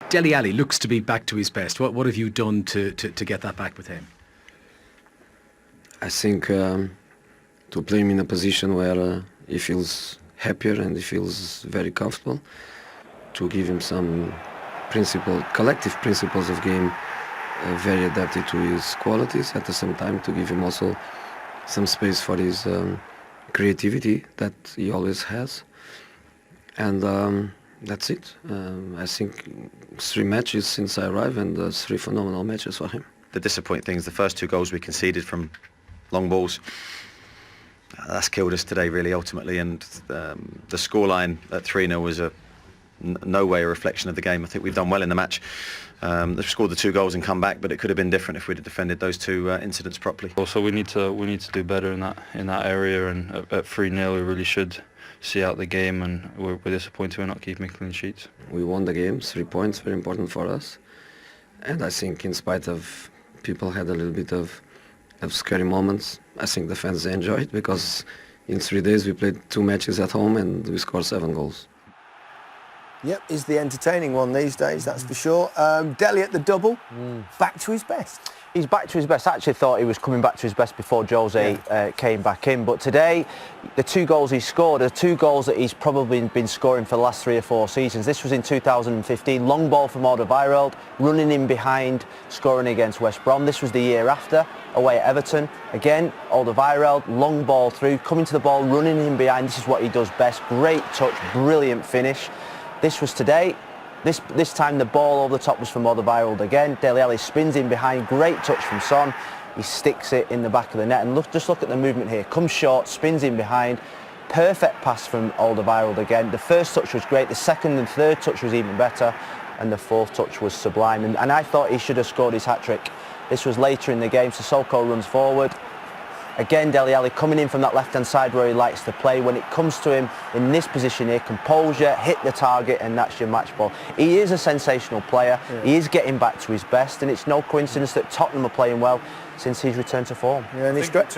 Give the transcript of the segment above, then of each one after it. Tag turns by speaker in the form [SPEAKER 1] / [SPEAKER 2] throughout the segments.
[SPEAKER 1] Dele Alli looks to be back to his best. What have you done to get that back with him?
[SPEAKER 2] I think to play him in a position where he feels happier and he feels very comfortable, to give him some collective principles of game, very adapted to his qualities, at the same time to give him also some space for his creativity that he always has. And that's it. I think 3 matches since I arrived, and 3 phenomenal matches for him.
[SPEAKER 3] The disappointing thing is the first 2 goals we conceded from long balls. That's killed us today, really, ultimately. And the scoreline at 3-0 was no way a reflection of the game. I think we've done well in the match. They've scored the 2 goals and come back, but it could have been different if we'd have defended those 2 incidents properly.
[SPEAKER 4] Also, we need to do better in that area. And at 3-0, we really should see out the game. And we're disappointed we're not keeping clean sheets.
[SPEAKER 2] We won the game, 3 points, very important for us. And I think, in spite of people had a little bit of scary moments, I think the fans enjoyed it, because in 3 days we played 2 matches at home and we scored 7 goals.
[SPEAKER 5] Yep, is the entertaining one these days, that's for sure. Dele at the double, back to his best.
[SPEAKER 6] He's back to his best. I actually thought he was coming back to his best before Jose came back in. But today, the 2 goals he scored are 2 goals that he's probably been scoring for the last 3 or 4 seasons. This was in 2015, long ball from Alderweireld, running in behind, scoring against West Brom. This was the year after, away at Everton. Again, Alderweireld, long ball through, coming to the ball, running in behind. This is what he does best. Great touch, brilliant finish. This was today. This time the ball over the top was from Alderweireld again. Dele Alli spins in behind, great touch from Son. He sticks it in the back of the net, and just look at the movement here. Comes short, spins in behind. Perfect pass from Alderweireld again. The first touch was great, the second and third touch was even better, and the fourth touch was sublime. And I thought he should have scored his hat-trick. This was later in the game, Sissoko runs forward. Again, Dele Alli coming in from that left-hand side where he likes to play. When it comes to him in this position here, composure, hit the target, and that's your match ball. He is a sensational player. Yeah. He is getting back to his best, and it's no coincidence that Tottenham are playing well since he's returned to form.
[SPEAKER 5] Yeah, and it's great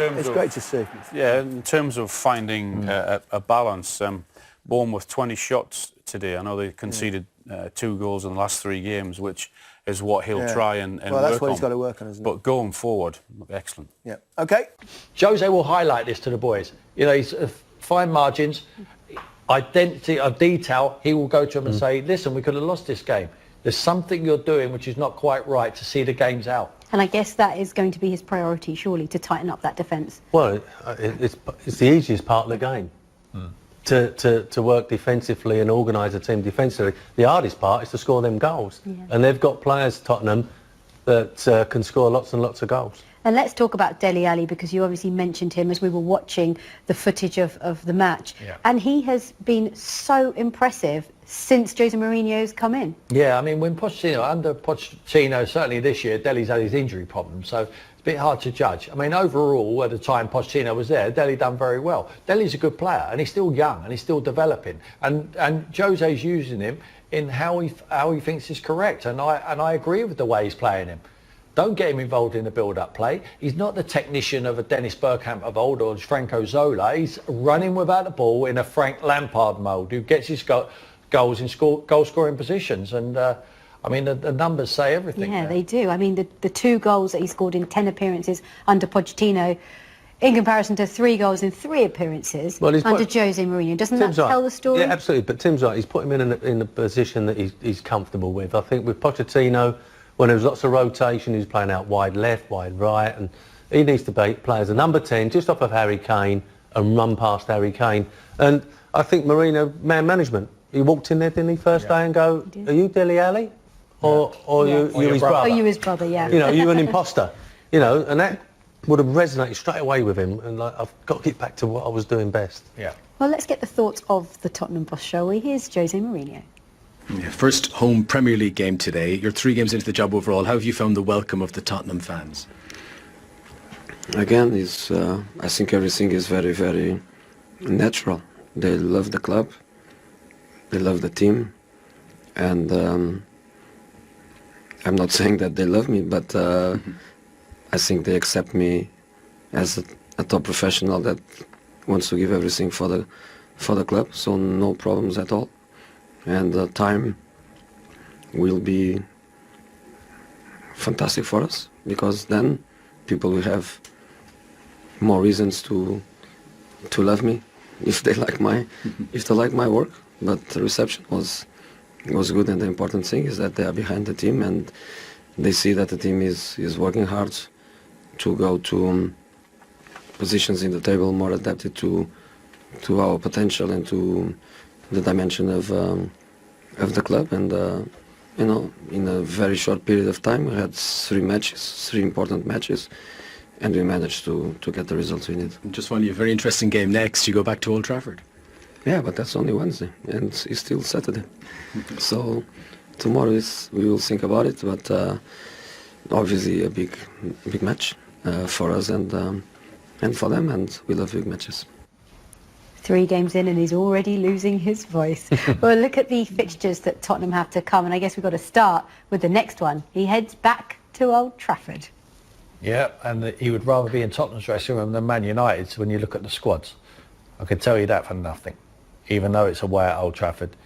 [SPEAKER 5] to see.
[SPEAKER 7] Yeah, in terms of finding a balance, Bournemouth 20 shots today. I know they conceded 2 goals in the last 3 games, which is what he'll try and
[SPEAKER 5] well, that's
[SPEAKER 7] work
[SPEAKER 5] what
[SPEAKER 7] on.
[SPEAKER 5] he's got to work on, isn't it?
[SPEAKER 7] But going forward, excellent.
[SPEAKER 5] Yeah. Okay.
[SPEAKER 8] Jose will highlight this to the boys. You know, he's fine margins, identity of detail. He will go to them and say, listen, we could have lost this game. There's something you're doing which is not quite right to see the games out.
[SPEAKER 9] And I guess that is going to be his priority, surely, to tighten up that defence.
[SPEAKER 10] Well, it's the easiest part of the game. To work defensively and organise a team defensively. The hardest part is to score them goals. Yeah. And they've got players, Tottenham, that can score lots and lots of goals.
[SPEAKER 9] And let's talk about Dele Alli, because you obviously mentioned him as we were watching the footage of the match. Yeah. And he has been so impressive since Jose Mourinho's come in.
[SPEAKER 8] Yeah, I mean, when under Pochettino, certainly this year, Dele's had his injury problem, so it's a bit hard to judge. I mean, overall, at the time Pochettino was there, Dele done very well. Dele's a good player, and he's still young, and he's still developing. And Jose's using him in how he thinks is correct, and I agree with the way he's playing him. Don't get him involved in the build-up play. He's not the technician of a Dennis Bergkamp of old or Franco Zola. He's running without the ball in a Frank Lampard mode, who gets his goals in goal-scoring positions. And I mean, the numbers say everything.
[SPEAKER 9] Yeah,
[SPEAKER 8] there.
[SPEAKER 9] they do. I mean, the 2 goals that he scored in 10 appearances under Pochettino, in comparison to 3 goals in 3 appearances under Jose Mourinho. Doesn't that tell the story?
[SPEAKER 10] Yeah, absolutely. But Tim's right. He's put him in a position that he's comfortable with. I think with Pochettino, when there was lots of rotation, he was playing out wide left, wide right, and he needs to play as a number 10, just off of Harry Kane, and run past Harry Kane. And I think Mourinho, man management, he walked in there, didn't he, first day and go, are you Dele Alli? Or you his brother?
[SPEAKER 9] Or you his brother, yeah.
[SPEAKER 10] You know, you an imposter. You know, and that would have resonated straight away with him. And like, I've got to get back to what I was doing best.
[SPEAKER 7] Yeah.
[SPEAKER 9] Well, let's get the thoughts of the Tottenham boss, shall we? Here's Jose Mourinho.
[SPEAKER 1] Yeah, first home Premier League game today. You're 3 games into the job overall. How have you found the welcome of the Tottenham fans?
[SPEAKER 2] Again, I think everything is very, very natural. They love the club. They love the team. And I'm not saying that they love me, but I think they accept me as a top professional that wants to give everything for the club. So no problems at all. And time will be fantastic for us, because then people will have more reasons to love me if they like my work. But the reception was good, and the important thing is that they are behind the team and they see that the team is working hard to go to positions in the table more adapted to our potential and to the dimension of the club. And you know, in a very short period of time we had 3 important matches, and we managed to get the results we need.
[SPEAKER 1] Just finally, a very interesting game next. You go back to Old Trafford.
[SPEAKER 2] Yeah, but that's only Wednesday, and it's still Saturday. So tomorrow we will think about it, but obviously a big match for us and for them, and we love big matches.
[SPEAKER 9] 3 games in and he's already losing his voice. Well, look at the fixtures that Tottenham have to come, and I guess we've got to start with the next one. He heads back to Old Trafford.
[SPEAKER 8] Yeah, and he would rather be in Tottenham's dressing room than Man United's when you look at the squads. I can tell you that for nothing, even though it's away at Old Trafford.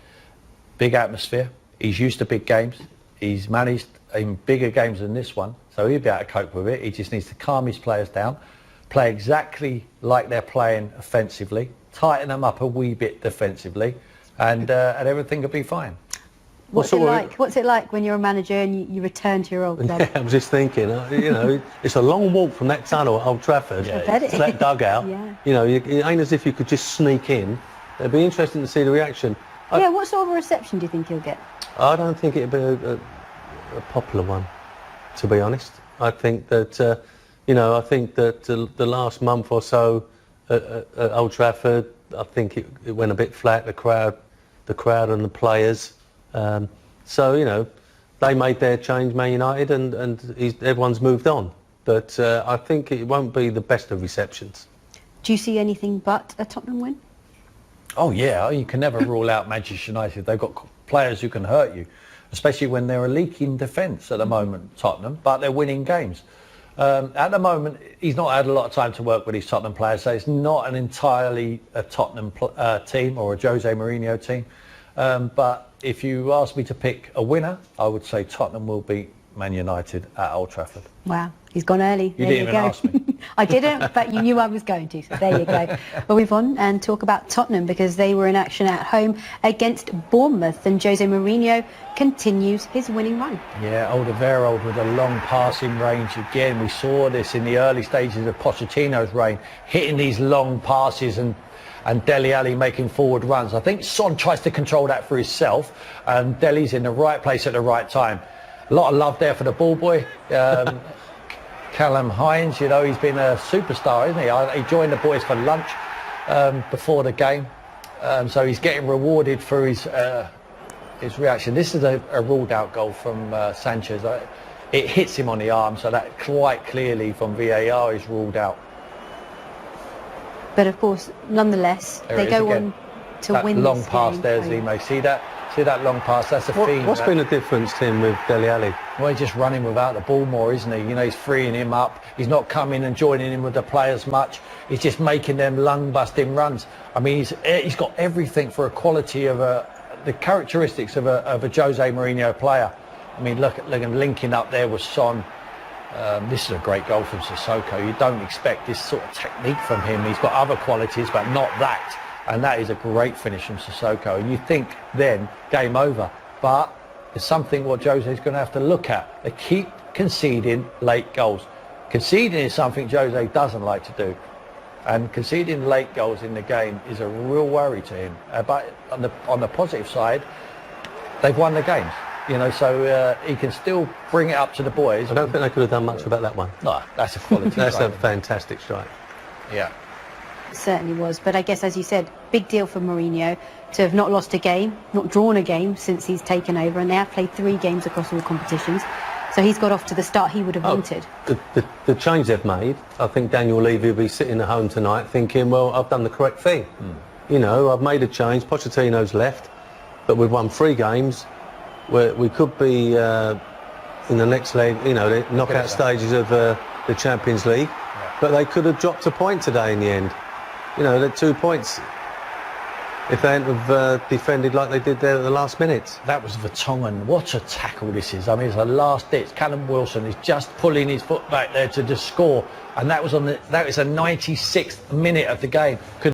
[SPEAKER 8] Big atmosphere. He's used to big games. He's managed in bigger games than this one, so he'll be able to cope with it. He just needs to calm his players down, play exactly like they're playing offensively, tighten them up a wee bit defensively, and everything will be fine.
[SPEAKER 9] What's it like when you're a manager and you return to your old club?
[SPEAKER 10] Yeah, I was just thinking, you know, it's a long walk from that tunnel at Old Trafford to that dugout.
[SPEAKER 9] Yeah.
[SPEAKER 10] You know, it ain't as if you could just sneak in. It'd be interesting to see the reaction.
[SPEAKER 9] Yeah, what sort of a reception do you think he'll get?
[SPEAKER 10] I don't think it'd be a popular one, to be honest. I think that, you know, the last month or so at Old Trafford, I think it went a bit flat, the crowd and the players. So, you know, they made their change, Man United, and everyone's moved on. But I think it won't be the best of receptions.
[SPEAKER 9] Do you see anything but a Tottenham win?
[SPEAKER 8] Oh yeah, you can never rule out Manchester United. They've got players who can hurt you, especially when they're a leaking defence at the moment, Tottenham, but they're winning games. At the moment, he's not had a lot of time to work with his Tottenham players, so it's not an entirely a Tottenham team or a Jose Mourinho team. But if you ask me to pick a winner, I would say Tottenham will beat Man United at Old Trafford.
[SPEAKER 9] Wow, he's gone early.
[SPEAKER 8] You didn't even ask me.
[SPEAKER 9] I didn't, but you knew I was going to, so there you go. We'll move on and talk about Tottenham, because they were in action at home against Bournemouth, and Jose Mourinho continues his winning run.
[SPEAKER 8] Yeah, Alderweireld with a long passing range again. We saw this in the early stages of Pochettino's reign, hitting these long passes and Dele Alli making forward runs. I think Son tries to control that for himself, and Dele's in the right place at the right time. A lot of love there for the ball boy. Callum Hines, you know, he's been a superstar, isn't he? He joined the boys for lunch before the game, so he's getting rewarded for his reaction. This is a ruled out goal from Sanchez. It hits him on the arm, so that quite clearly from VAR is ruled out.
[SPEAKER 9] But of course, nonetheless, they go on to win this
[SPEAKER 8] long pass
[SPEAKER 9] game.
[SPEAKER 8] there, Zemo. See that long pass? That's a theme.
[SPEAKER 10] What's been the difference, Tim, with Dele Alli?
[SPEAKER 8] Well, he's just running without the ball more, isn't he? You know, he's freeing him up. He's not coming and joining in with the players much. He's just making them lung-busting runs. I mean, he's got everything for a quality of the characteristics of a Jose Mourinho player. I mean, look at him linking up there with Son. This is a great goal from Sissoko. You don't expect this sort of technique from him. He's got other qualities, but not that. And that is a great finish from Sissoko. And you think then, game over. But it's something what Jose's going to have to look at. They keep conceding late goals. Conceding is something Jose doesn't like to do. And conceding late goals in the game is a real worry to him. But on the positive side, they've won the games. You know, so he can still bring it up to the boys.
[SPEAKER 10] I don't think they could have done much about that one.
[SPEAKER 8] No, that's a quality
[SPEAKER 10] That's
[SPEAKER 8] strike.
[SPEAKER 10] a fantastic strike.
[SPEAKER 8] Yeah.
[SPEAKER 9] It certainly was. But I guess, as you said, big deal for Mourinho to have not lost a game, not drawn a game since he's taken over, and they have played 3 games across all competitions. So he's got off to the start he would have wanted.
[SPEAKER 10] The change they've made, I think Daniel Levy will be sitting at home tonight thinking, well, I've done the correct thing. You know, I've made a change. Pochettino's left, but we've won 3 games. We could be in the next leg, you know, the knockout stages of the Champions League, but they could have dropped a point today in the end. You know, the 2 points if they hadn't have defended like they did there at the last minutes.
[SPEAKER 8] That was Vertonghen. What a tackle this is. I mean, it's a last ditch. Callum Wilson is just pulling his foot back there to just score. And that was a 96th minute of the game. Could